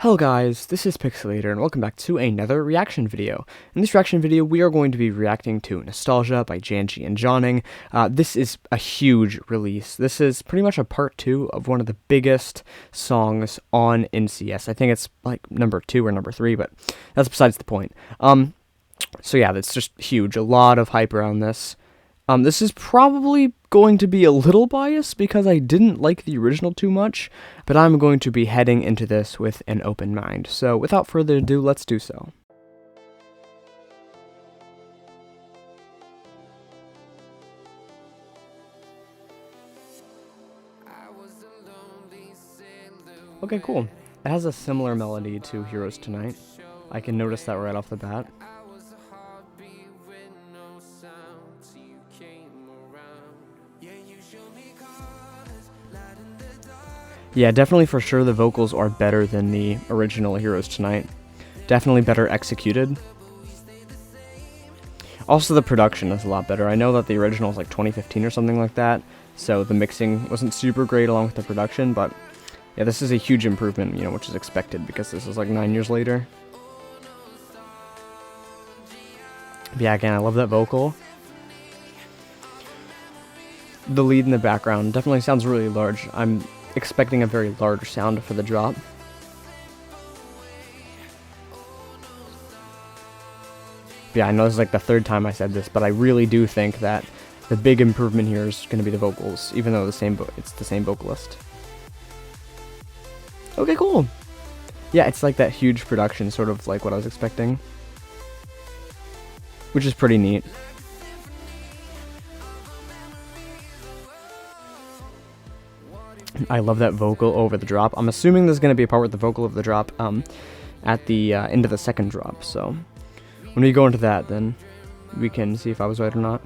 Hello guys, this is Pixelator and welcome back to another reaction video. In this reaction video, we are going to be reacting to Nostalgia by Janji and Janji. This is a huge release. This is pretty much a part 2 of one of the biggest songs on NCS. I think it's like number 2 or number 3, but that's besides the point. So yeah, that's just huge. A lot of hype around this. This is probably going to be a little biased because I didn't like the original too much, but I'm going to be heading into this with an open mind. So without further ado, let's do so. Okay, cool. It has a similar melody to Heroes Tonight. I can notice that right off the bat. Yeah, definitely for sure the vocals are better than the original Heroes Tonight. Definitely better executed. Also, the production is a lot better. I know that the original is like 2015 or something like that, so the mixing wasn't super great along with the production, but yeah, this is a huge improvement, you know, which is expected because this is like 9 years later. But yeah, again, I love that vocal. The lead in the background definitely sounds really large. I'm expecting a very large sound for the drop. Yeah, I know this is like the third time I said this, but I really do think that the big improvement here is going to be the vocals, even though it's the same vocalist. Okay, cool. Yeah, it's like that huge production, sort of like what I was expecting, which is pretty neat. I love that vocal over the drop. I'm assuming there's going to be a part with the vocal over the drop at the end of the second drop. So when we go into that, then we can see if I was right or not.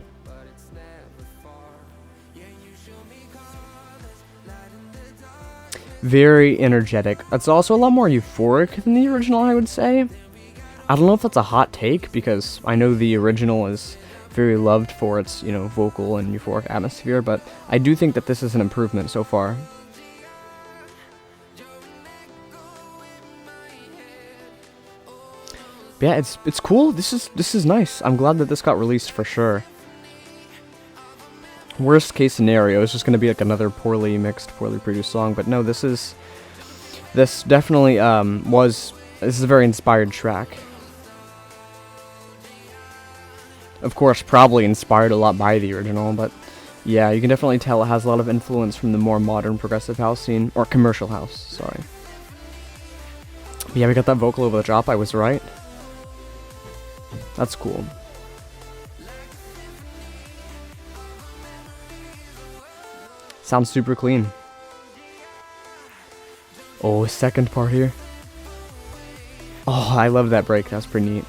Very energetic. It's also a lot more euphoric than the original, I would say. I don't know if that's a hot take, because I know the original is very loved for its, you know, vocal and euphoric atmosphere, but I do think that this is an improvement so far. But yeah, it's cool. This is nice. I'm glad that this got released for sure. Worst case scenario is just going to be like another poorly mixed, poorly produced song, but no, this definitely this is a very inspired track. Of course, probably inspired a lot by the original, but yeah, you can definitely tell it has a lot of influence from the more modern progressive house scene, or commercial house, sorry. But yeah, we got that vocal over the drop, I was right. That's cool. Sounds super clean. Oh, second part here. Oh, I love that break, that's pretty neat.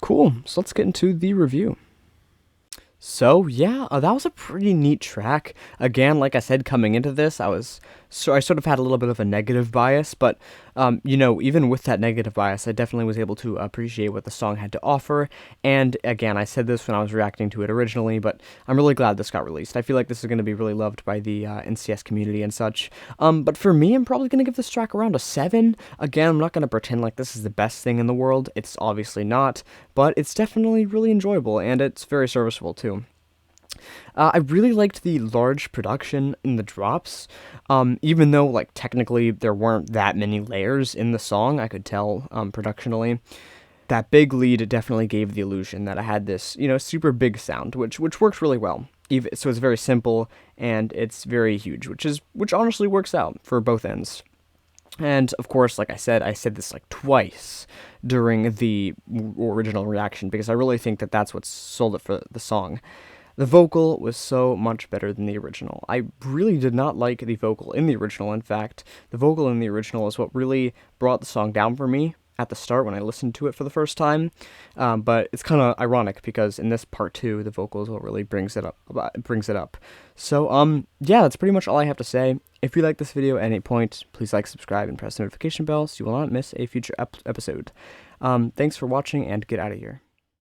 Cool, so let's get into the review. So yeah, that was a pretty neat track. Again, like I said, coming into this, I sort of had a little bit of a negative bias, but you know, even with that negative bias, I definitely was able to appreciate what the song had to offer. And again, I said this when I was reacting to it originally, but I'm really glad this got released. I feel like this is going to be really loved by the NCS community and such. But for me, I'm probably going to give this track around a 7. Again, I'm not going to pretend like this is the best thing in the world. It's obviously not, but it's definitely really enjoyable, and it's very serviceable too. I really liked the large production in the drops, even though, like, technically there weren't that many layers in the song. I could tell, productionally. That big lead definitely gave the illusion that I had this, you know, super big sound, which works really well. So it's very simple, and it's very huge, which honestly works out for both ends. And, of course, like I said this, like, twice during the original reaction, because I really think that that's what sold it for the song. The vocal was so much better than the original. I really did not like the vocal in the original. In fact, the vocal in the original is what really brought the song down for me at the start when I listened to it for the first time. But it's kind of ironic because in this part 2, the vocal is what really brings it up. So, yeah, that's pretty much all I have to say. If you like this video at any point, please like, subscribe, and press the notification bell so you will not miss a future episode. Thanks for watching, and get out of here.